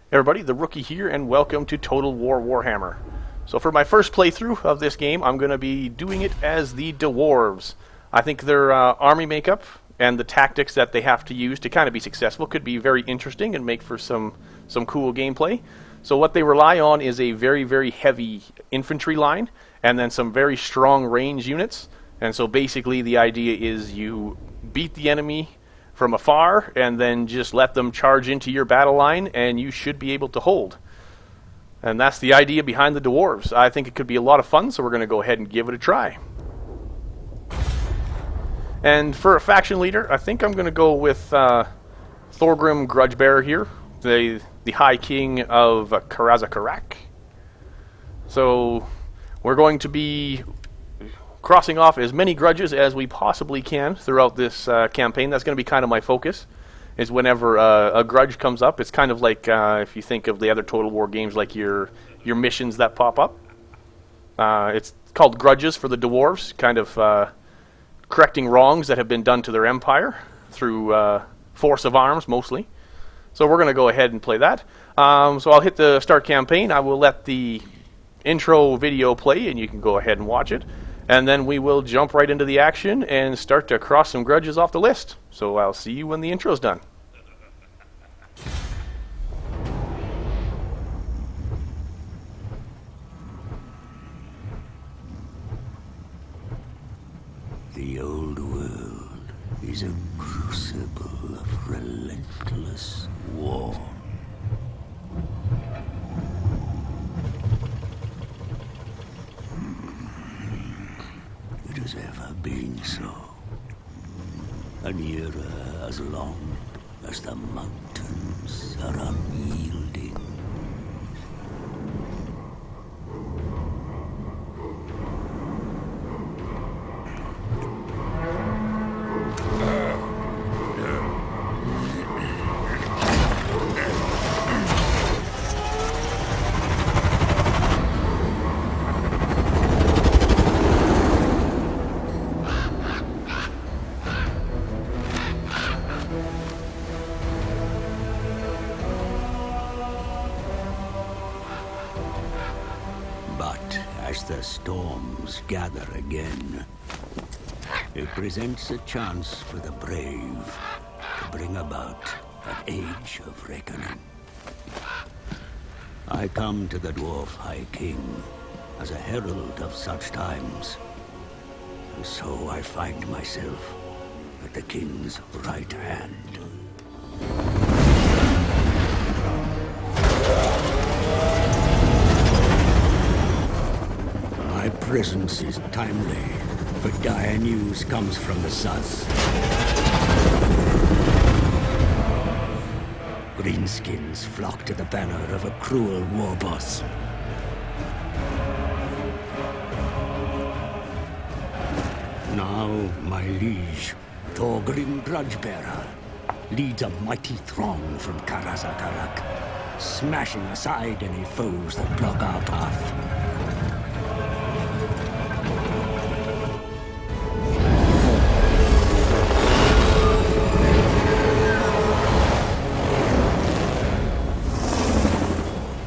Everybody, the Rookie here, and welcome to Total War Warhammer. So for my first playthrough of this game, I'm going to be doing it as the Dwarves. I think their army makeup and the tactics that they have to use to kind of be successful could be very interesting and make for some cool gameplay. So what they rely on is a very, very heavy infantry line, and then some very strong range units. And so basically the idea is you beat the enemy from afar, and then just let them charge into your battle line, and you should be able to hold. And that's the idea behind the Dwarves. I think it could be a lot of fun, so we're going to go ahead and give it a try. And for a faction leader, I think I'm going to go with Thorgrim Grudgebearer here, the High King of Karaza Karak. So we're going to be crossing off as many grudges as we possibly can throughout this campaign. That's going to be kind of my focus, is whenever a grudge comes up. It's kind of like, if you think of the other Total War games, like your missions that pop up. It's called Grudges for the Dwarves, kind of correcting wrongs that have been done to their empire through force of arms, mostly. So we're going to go ahead and play that. So I'll hit the start campaign. I will let the intro video play, and you can go ahead and watch it. And then we will jump right into the action and start to cross some grudges off the list. So I'll see you when the intro's done. The old world is a crucible of relentless war. It has ever been so. An era as long as the mountains are unyielding. As the storms gather again, it presents a chance for the brave to bring about an age of reckoning. I come to the Dwarf High King as a herald of such times, and so I find myself at the King's right hand. My presence is timely, for dire news comes from the south. Greenskins flock to the banner of a cruel war boss. Now, my liege, Thorgrim Grudgebearer, leads a mighty throng from Karaza Karak, smashing aside any foes that block our path.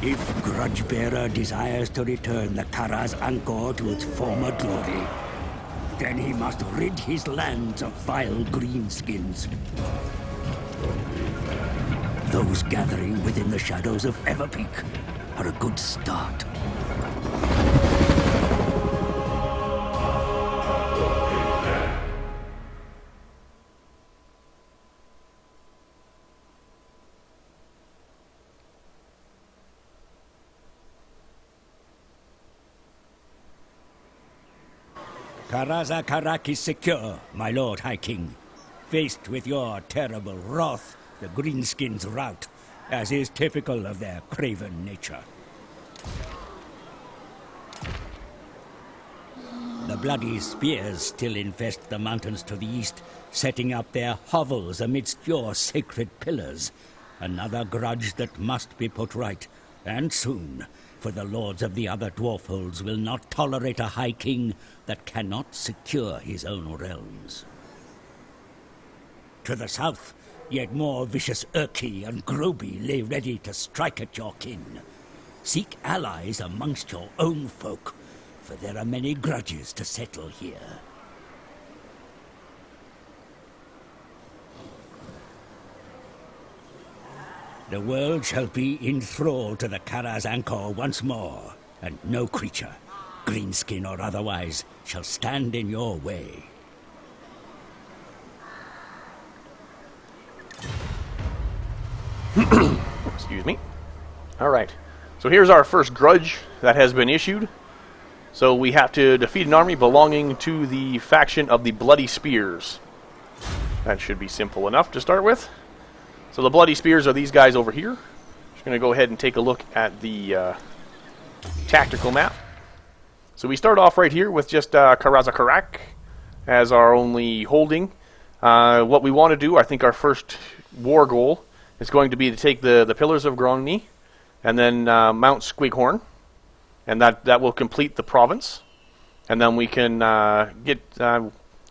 If Grudgebearer desires to return the Karaz Angkor to its former glory, then he must rid his lands of vile greenskins. Those gathering within the shadows of Everpeak are a good start. Karaza Karak is secure, my lord High King. Faced with your terrible wrath, the Greenskins rout, as is typical of their craven nature. The bloody spears still infest the mountains to the east, setting up their hovels amidst your sacred pillars. Another grudge that must be put right, and soon. For the lords of the other dwarfholds will not tolerate a High King that cannot secure his own realms. To the south, Yet more vicious Urki and Groby lay ready to strike at your kin. Seek allies amongst your own folk, for there are many grudges to settle here. The world shall be enthralled to the Karaz Anchor once more, and no creature, greenskin or otherwise, shall stand in your way. Excuse me. Alright, so here's our first grudge that has been issued. So we have to defeat an army belonging to the faction of the Bloody Spears. That should be simple enough to start with. So the Bloody Spears are these guys over here. Just going to go ahead and take a look at the tactical map. So we start off right here with just Karaza Karak as our only holding. What we want to do, I think our first war goal is going to be to take the Pillars of Grongni and then Mount Squighorn. And that will complete the province. And then we can get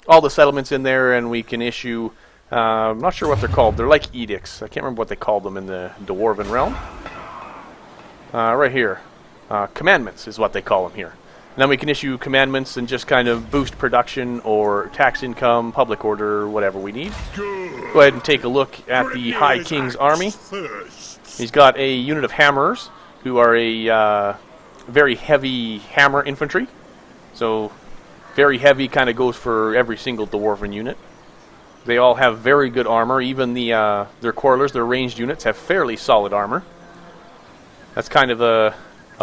all the settlements in there, and we can issue... I'm not sure what they're called. They're like edicts. I can't remember what they called them in the Dwarven Realm. Right here. Commandments is what they call them here. And then we can issue commandments and just kind of boost production or tax income, public order, whatever we need. Go ahead and take a look at the High King's army. He's got a unit of hammerers who are a very heavy hammer infantry. So very heavy kind of goes for every single Dwarven unit. They all have very good armor. Even their quarrelers, their ranged units, have fairly solid armor. That's kind of a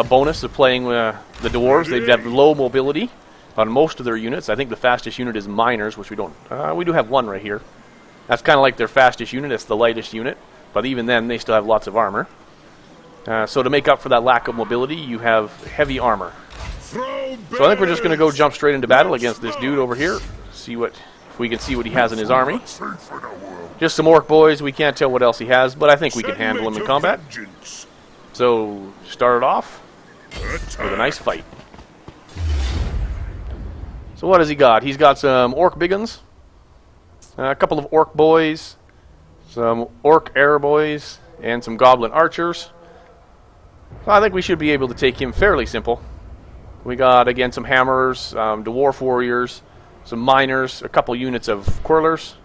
bonus of playing the dwarves. They have low mobility on most of their units. I think the fastest unit is miners, which we don't. We do have one right here. That's kind of like their fastest unit. It's the lightest unit, but even then, they still have lots of armor. So to make up for that lack of mobility, you have heavy armor. So I think we're just going to go jump straight into battle against this dude over here. See what. We can see what he has in his army. Just some orc boys. We can't tell what else he has, but I think we can handle him in combat. So, start it off with a nice fight. So what has he got? He's got some orc biguns, a couple of orc boys, some orc air boys, and some goblin archers. So I think we should be able to take him fairly simple. We got, again, some hammerers, dwarf warriors, some miners, a couple units of quarrelers,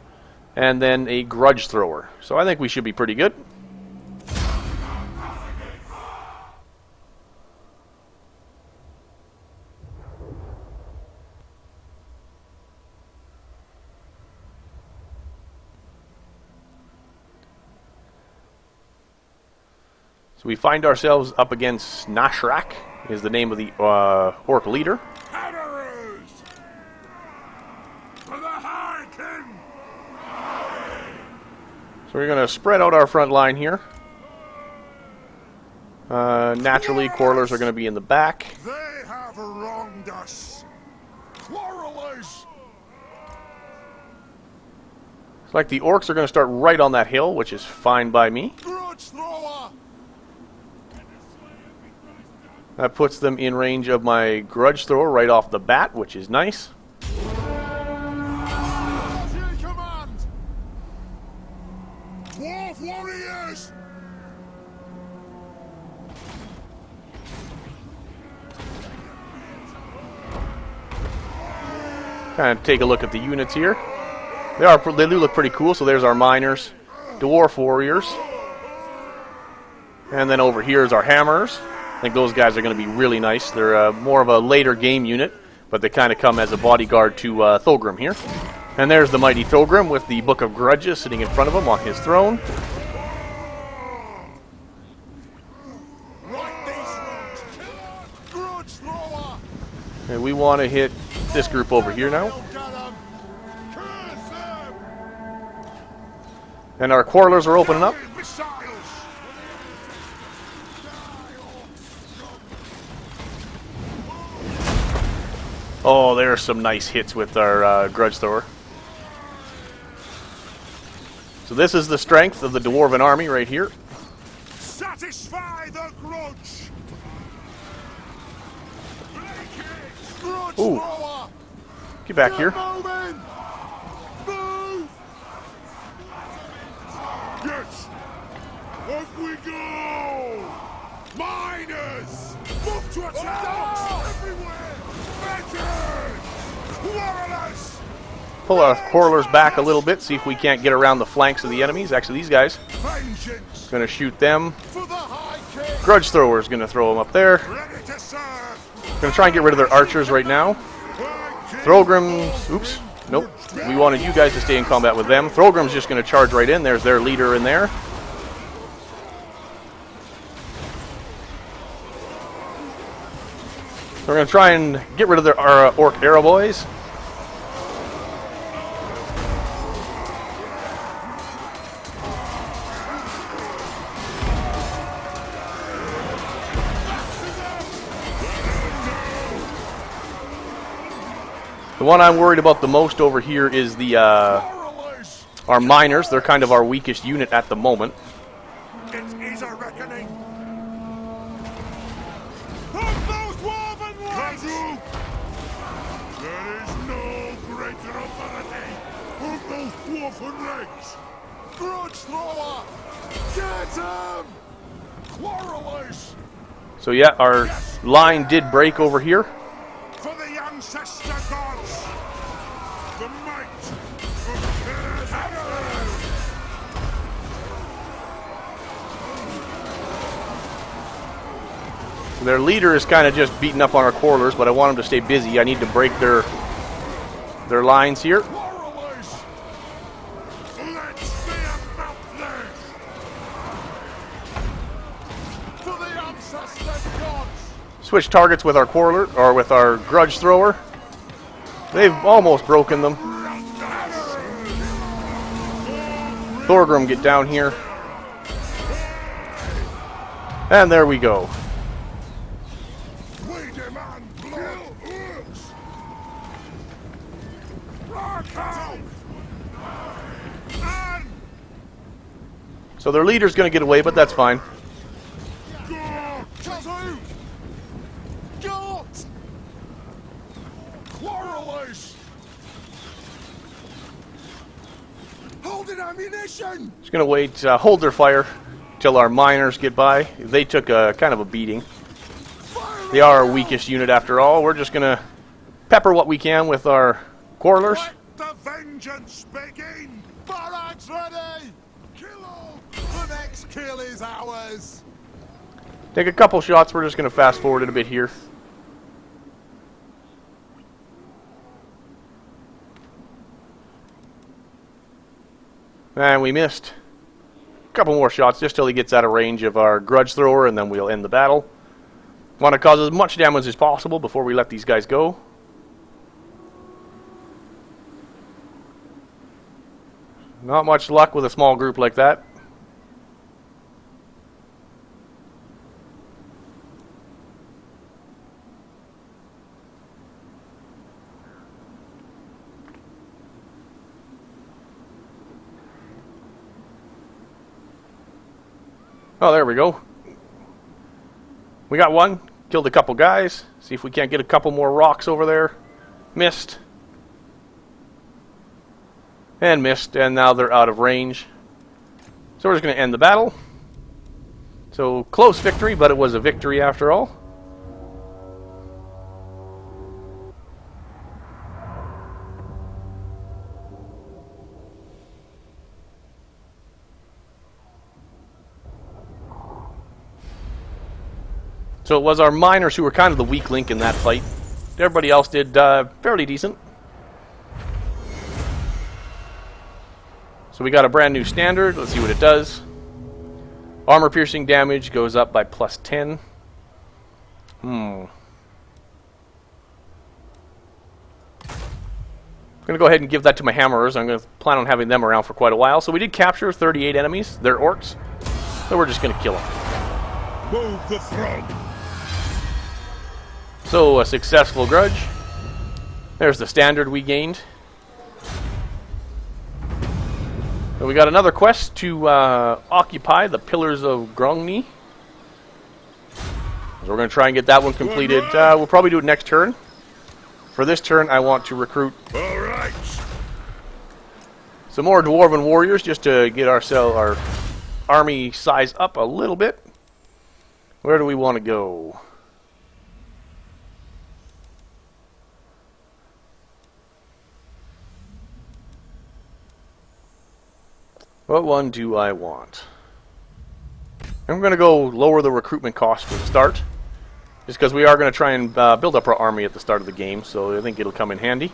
and then a grudge thrower. So I think we should be pretty good. So we find ourselves up against Nashrak, is the name of the orc leader. So we're going to spread out our front line here. Naturally, quarrelers are going to be in the back. They have wronged us. Quarrelers. It's like the orcs are going to start right on that hill, which is fine by me. Grudge thrower. That puts them in range of my grudge thrower right off the bat, which is nice. Dwarf warriors! Kind of take a look at the units here. They do look pretty cool. So there's our miners, dwarf warriors, and then over here is our hammers. I think those guys are going to be really nice. They're more of a later game unit, but they kind of come as a bodyguard to Thulgrim here. And there's the mighty Thulgrim with the Book of Grudges sitting in front of him on his throne. And we want to hit this group over here now. And our quarrelers are opening up. Oh, there's some nice hits with our grudge thrower. So this is the strength of the Dwarven army right here. Satisfy the grudge. Ooh. Get back here. Move. Yes! Off we go! Miners! Move to attack! Dogs everywhere! Veterans! Warriors! Pull our quarrelers back a little bit, see if we can't get around the flanks of the enemies. Actually, these guys. Vengeance! Gonna shoot them. For the High King! Grudge thrower's gonna throw them up there. Ready to serve! Gonna try and get rid of their archers right now. Thorgrim's, oops, nope. We wanted you guys to stay in combat with them. Thorgrim's just gonna charge right in. There's their leader in there. We're gonna try and get rid of their orc arrow boys. The one I'm worried about the most over here is the our miners. They're kind of our weakest unit at the moment. It is a reckoning! Of those Dwarven Realms! There is no greater authority of those Dwarven ranks! Grudge thrower! Get him! Quarrelers! So yeah, our line did break over here. For the ancestor gods! The might of Karaza! Their leader is kind of just beating up on our quarrelers, but I want them to stay busy. I need to break their lines here. Quarrelers! Let's be about this! For the ancestor gods! Switch targets with our quarreler, or with our grudge thrower. They've almost broken them. Thorgrim, get down here. And there we go. We demand blood! And So their leader's going to get away, but that's fine. Quarrelers! Holding ammunition! Just going to wait, hold their fire till our miners get by. They took a kind of a beating. They are our weakest unit after all. We're just going to pepper what we can with our quarrelers. Let the vengeance begin! Barracks ready! Kill all! The next kill is ours! Take a couple shots. We're just going to fast forward it a bit here. And we missed. A couple more shots just till he gets out of range of our grudge thrower, and then we'll end the battle. Want to cause as much damage as possible before we let these guys go. Not much luck with a small group like that. Oh, there we go. We got one. Killed a couple guys. See if we can't get a couple more rocks over there. Missed. And missed. And now they're out of range. So we're just going to end the battle. So close victory, but it was a victory after all. So it was our miners who were kind of the weak link in that fight. Everybody else did fairly decent. So we got a brand new standard. Let's see what it does. Armor piercing damage goes up by +10. I'm going to go ahead and give that to my hammerers. I'm going to plan on having them around for quite a while. So we did capture 38 enemies. They're orcs. So we're just going to kill them. Move the throne! So, a successful grudge. There's the standard we gained. So we got another quest to occupy the Pillars of Grungni. So we're going to try and get that one completed. We'll probably do it next turn. For this turn, I want to recruit All right! some more Dwarven warriors just to get our army size up a little bit. Where do we want to go? What one do I want? I'm going to go lower the recruitment cost for the start. Just because we are going to try and build up our army at the start of the game, so I think it'll come in handy.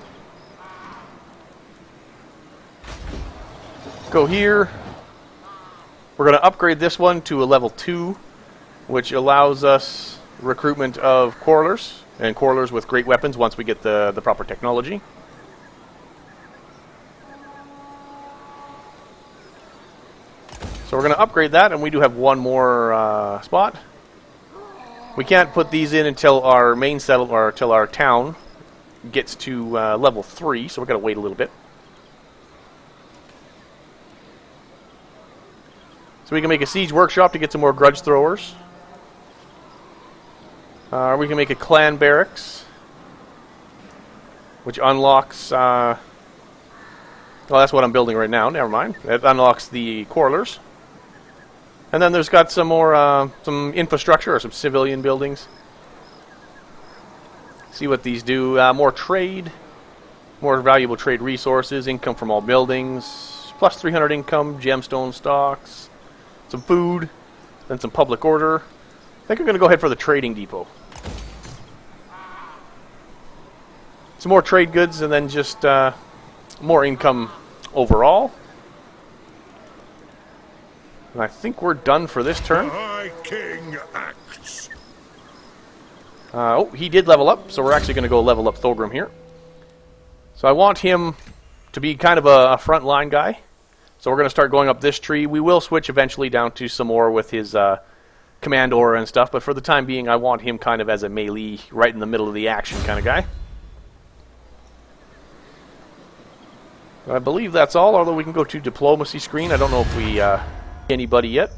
Go here. We're going to upgrade this one to a level 2, which allows us recruitment of quarrelers, and quarrelers with great weapons once we get the proper technology. So we're going to upgrade that, and we do have one more spot. We can't put these in until our main settlement, or until our town gets to level 3, so we're going to wait a little bit. So we can make a siege workshop to get some more grudge throwers. We can make a clan barracks, which unlocks... well, that's what I'm building right now. Never mind. It unlocks the quarrelers. And then there's got some more some infrastructure or some civilian buildings. See what these do. More trade, more valuable trade resources, income from all buildings, plus 300 income, gemstone stocks, some food, then some public order. I think I'm going to go ahead for the trading depot. Some more trade goods, and then just more income overall. And I think we're done for this turn. The High King acts. Oh, he did level up, so we're actually going to go level up Thorgrim here. So I want him to be kind of a frontline guy. So we're going to start going up this tree. We will switch eventually down to some more with his command aura and stuff, but for the time being, I want him kind of as a melee, right in the middle of the action kind of guy. I believe that's all, although we can go to diplomacy screen. I don't know if we anybody yet.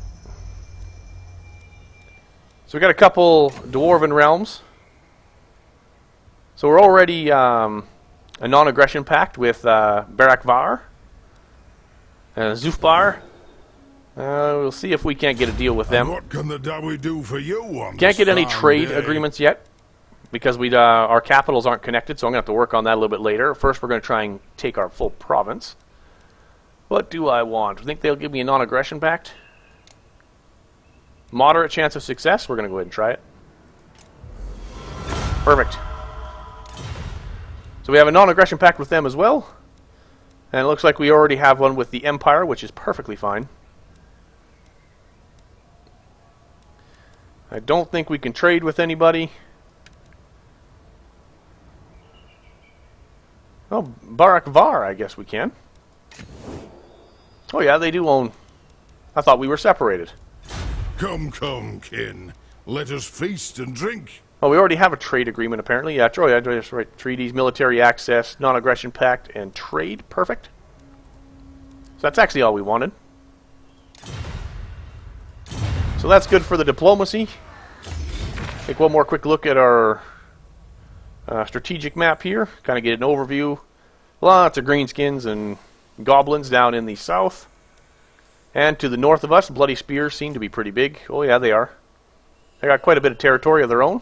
So we got a couple Dwarven Realms. So we're already a non-aggression pact with Barracks and Zufbar. We'll see if we can't get a deal with them. And what can the Dawi do for you on Can't get any this trade fine day? agreements yet because we our capitals aren't connected, so I'm going to have to work on that a little bit later. First, we're going to try and take our full province. What do I want? I think they'll give me a non-aggression pact. Moderate chance of success. We're going to go ahead and try it. Perfect. So we have a non-aggression pact with them as well. And it looks like we already have one with the Empire, which is perfectly fine. I don't think we can trade with anybody. Oh, Barracks, I guess we can. Oh yeah, they do own... I thought we were separated. Come, come, kin. Let us feast and drink. Oh, we already have a trade agreement, apparently. Yeah, Troy, I just right. Treaties, military access, non-aggression pact, and trade. Perfect. So that's actually all we wanted. So that's good for the diplomacy. Take one more quick look at our strategic map here. Kind of get an overview. Lots of greenskins and goblins down in the south. And to the north of us, Bloody Spears seem to be pretty big. Oh yeah, they are. They got quite a bit of territory of their own.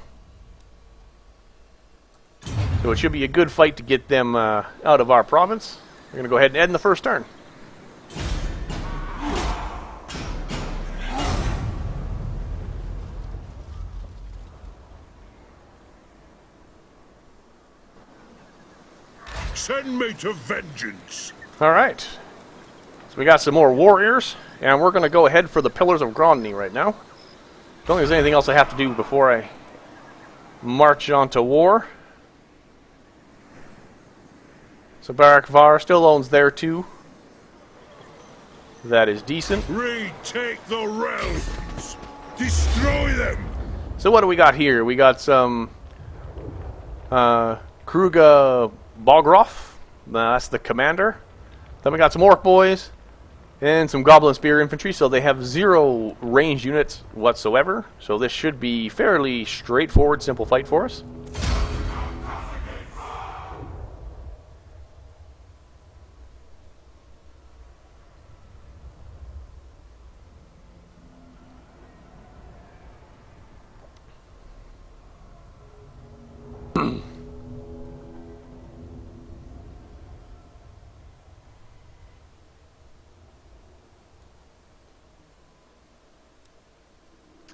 So it should be a good fight to get them out of our province. We're going to go ahead and end the first turn. Send me to vengeance. Alright. So we got some more warriors, and we're going to go ahead for the Pillars of Grondny right now. Don't think there's anything else I have to do before I march on to war. So Barracks still owns there too. That is decent. Retake the realms. Destroy them. So what do we got here? We got some Kruga Bogroff. That's the commander. Then we got some Orc boys and some Goblin Spear infantry. So they have 0 ranged units whatsoever. So this should be fairly straightforward, simple fight for us.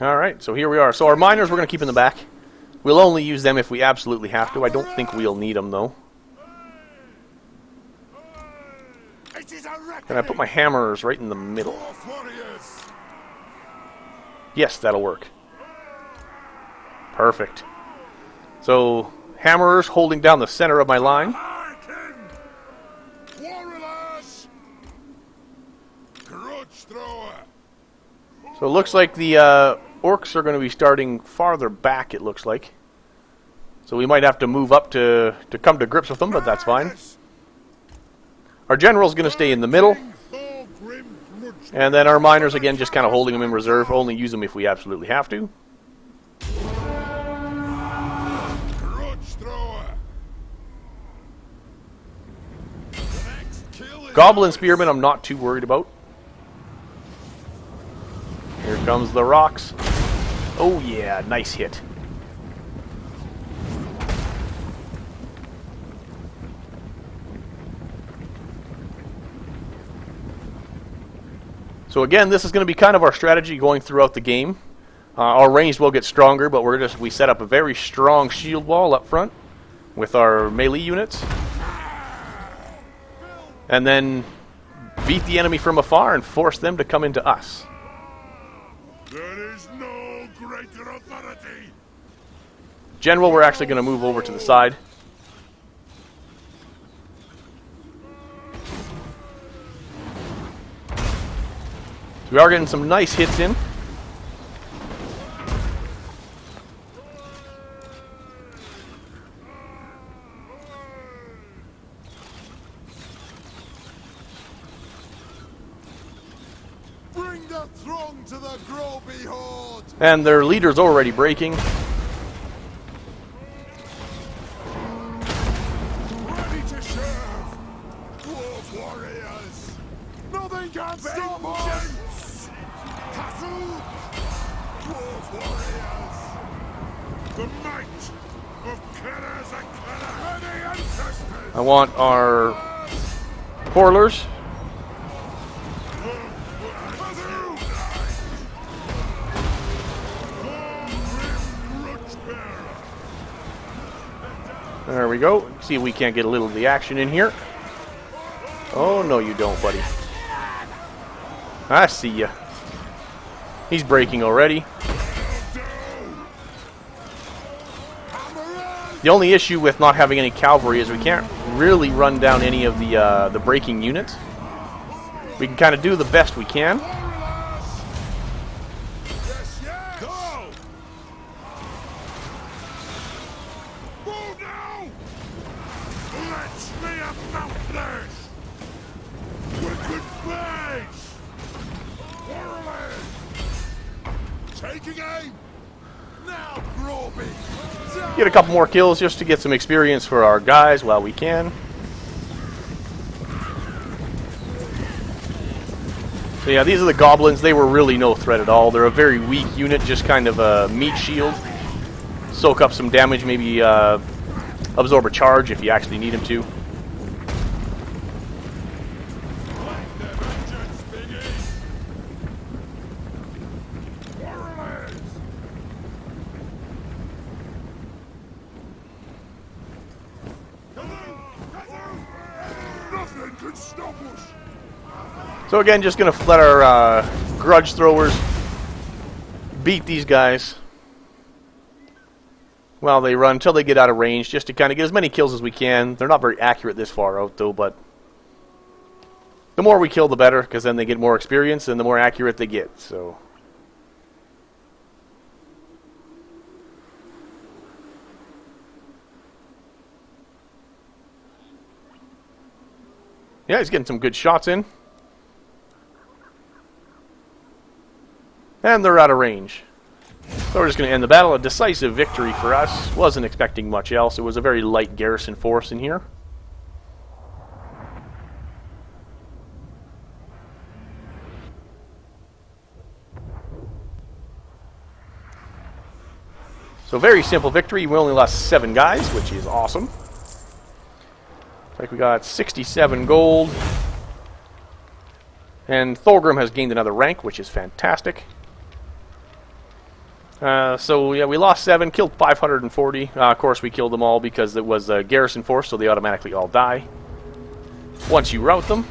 Alright, so here we are. So our miners we're going to keep in the back. We'll only use them if we absolutely have to. I don't think we'll need them, though. And I put my hammers right in the middle. Yes, that'll work. Perfect. So, hammerers holding down the center of my line. So it looks like the orcs are going to be starting farther back, it looks like. So we might have to move up to come to grips with them, but that's fine. Our general's going to stay in the middle. And then our miners, again, just kind of holding them in reserve. Only use them if we absolutely have to. Goblin spearmen I'm not too worried about. Here comes the rocks. Oh yeah, nice hit. So again, this is going to be kind of our strategy going throughout the game. Our ranged will get stronger, but we set up a very strong shield wall up front with our melee units. And then beat the enemy from afar and force them to come into us. There is no greater authority. General, we're actually going to move over to the side. So we are getting some nice hits in. Bring the throng to the Groby horde. And their leader's already breaking. Ready to serve. Dwarf warriors. Nothing can stop us. Castle. Dwarf warriors. The might of Karaza Karak. Ready ancestors. I want our Porlers. There we go. See if we can't get a little of the action in here. Oh, no you don't, buddy. I see ya. He's breaking already. The only issue with not having any cavalry is we can't really run down any of the breaking units. We can kind of do the best we can. Get a couple more kills just to get some experience for our guys while we can. So yeah, these are the goblins. They were really no threat at all. They're a very weak unit, just kind of a meat shield. Soak up some damage, maybe absorb a charge if you actually need them to. So again, just going to let our grudge throwers beat these guys while they run until they get out of range, just to kind of get as many kills as we can. They're not very accurate this far out, though, but the more we kill, the better, because then they get more experience, and the more accurate they get. So yeah, he's getting some good shots in. And they're out of range. So we're just going to end the battle. A decisive victory for us. Wasn't expecting much else. It was a very light garrison force in here. So very simple victory. We only lost 7 guys, which is awesome. Looks like we got 67 gold. And Thorgrim has gained another rank, which is fantastic. So yeah, we lost 7, killed 540. Of course, we killed them all because it was a garrison force, so they automatically all die. Once you rout them,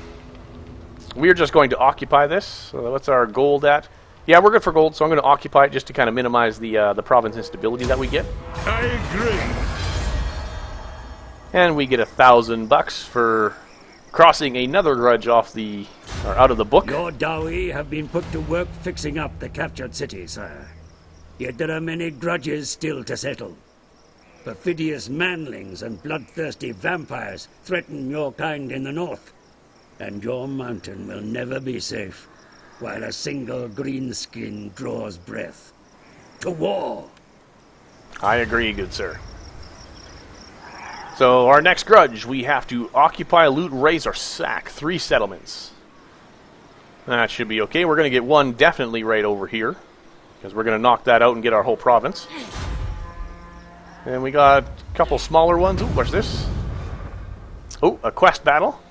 we're just going to occupy this. So what's our gold at? Yeah, we're good for gold, so I'm going to occupy it just to kind of minimize the province instability that we get. I agree. And we get $1,000 for crossing another grudge off the or out of the book. Your Dawi have been put to work fixing up the captured city, sire. Yet there are many grudges still to settle. Perfidious manlings and bloodthirsty vampires threaten your kind in the north. And your mountain will never be safe, while a single greenskin draws breath. To war! I agree, good sir. So, our next grudge, we have to occupy, loot, raise, or sack 3 settlements. That should be okay. We're going to get one definitely right over here, because we're going to knock that out and get our whole province. And we got a couple smaller ones. Ooh, what's this? Oh, a quest battle.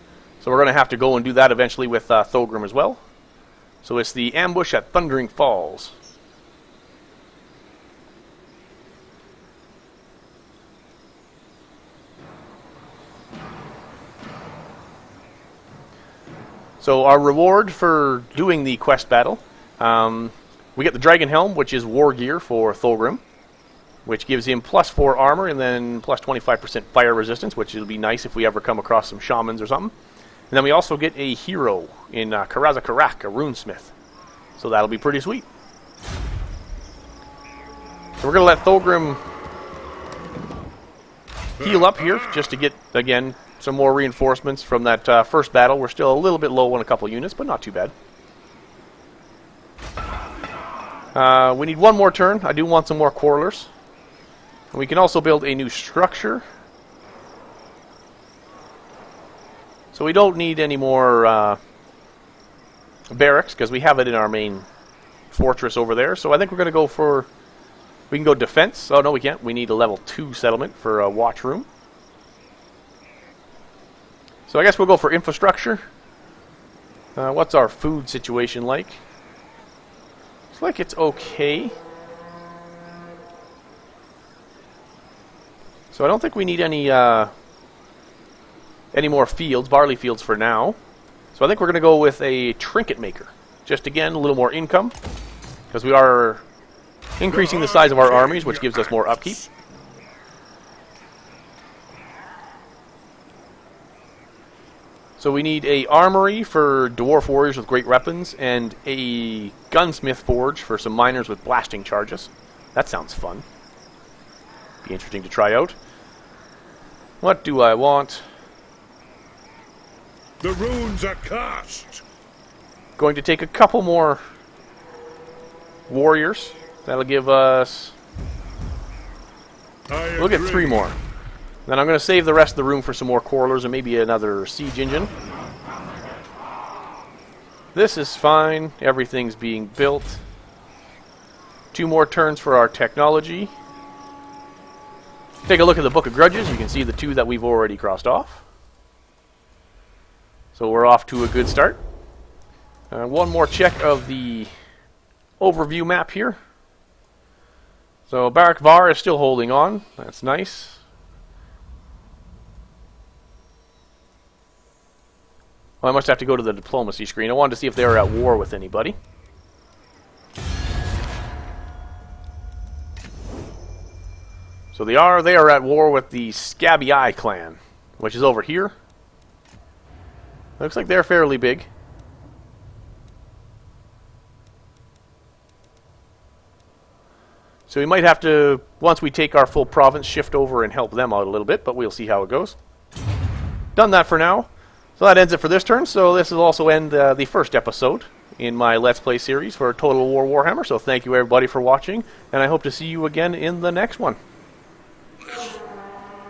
So we're going to have to go and do that eventually with Thorgrim as well. So it's the ambush at Thundering Falls. So our reward for doing the quest battle, we get the Dragon Helm, which is war gear for Thorgrim, which gives him +4 armor and then +25% fire resistance, which will be nice if we ever come across some shamans or something. And then we also get a hero in Karaza Karak, a runesmith. So that'll be pretty sweet. So we're going to let Thorgrim heal up here just to get, again, some more reinforcements from that first battle. We're still a little bit low on a couple units, but not too bad. We need one more turn. I do want some more quarrelers. And we can also build a new structure. So we don't need any more barracks, because we have it in our main fortress over there. So I think we're going to go for... We can go defense. Oh, no, we can't. We need a level 2 settlement for a watch room. So I guess we'll go for infrastructure. What's our food situation like? Looks like it's okay. So I don't think we need any more fields, barley fields for now. So I think we're going to go with a trinket maker. Just again, a little more income, because we are increasing the size of our armies, which gives us more upkeep. So we need a armory for dwarf warriors with great weapons, and a gunsmith forge for some miners with blasting charges. That sounds fun. Be interesting to try out. What do I want? The runes are cast. Going to take a couple more warriors. That'll give us... We'll get 3 more. Then I'm going to save the rest of the room for some more quarrelers and maybe another siege engine. This is fine. Everything's being built. 2 more turns for our technology. Take a look at the Book of Grudges. You can see the 2 that we've already crossed off. So we're off to a good start. One more check of the overview map here. So Barrack Var is still holding on. That's nice. Well, I must have to go to the diplomacy screen. I wanted to see if they were at war with anybody. So they are at war with the Scabby Eye clan, which is over here. Looks like they're fairly big. So we might have to, once we take our full province, shift over and help them out a little bit, but we'll see how it goes. Done that for now. So that ends it for this turn. So this will also end the first episode in my Let's Play series for Total War Warhammer. So thank you everybody for watching, and I hope to see you again in the next one.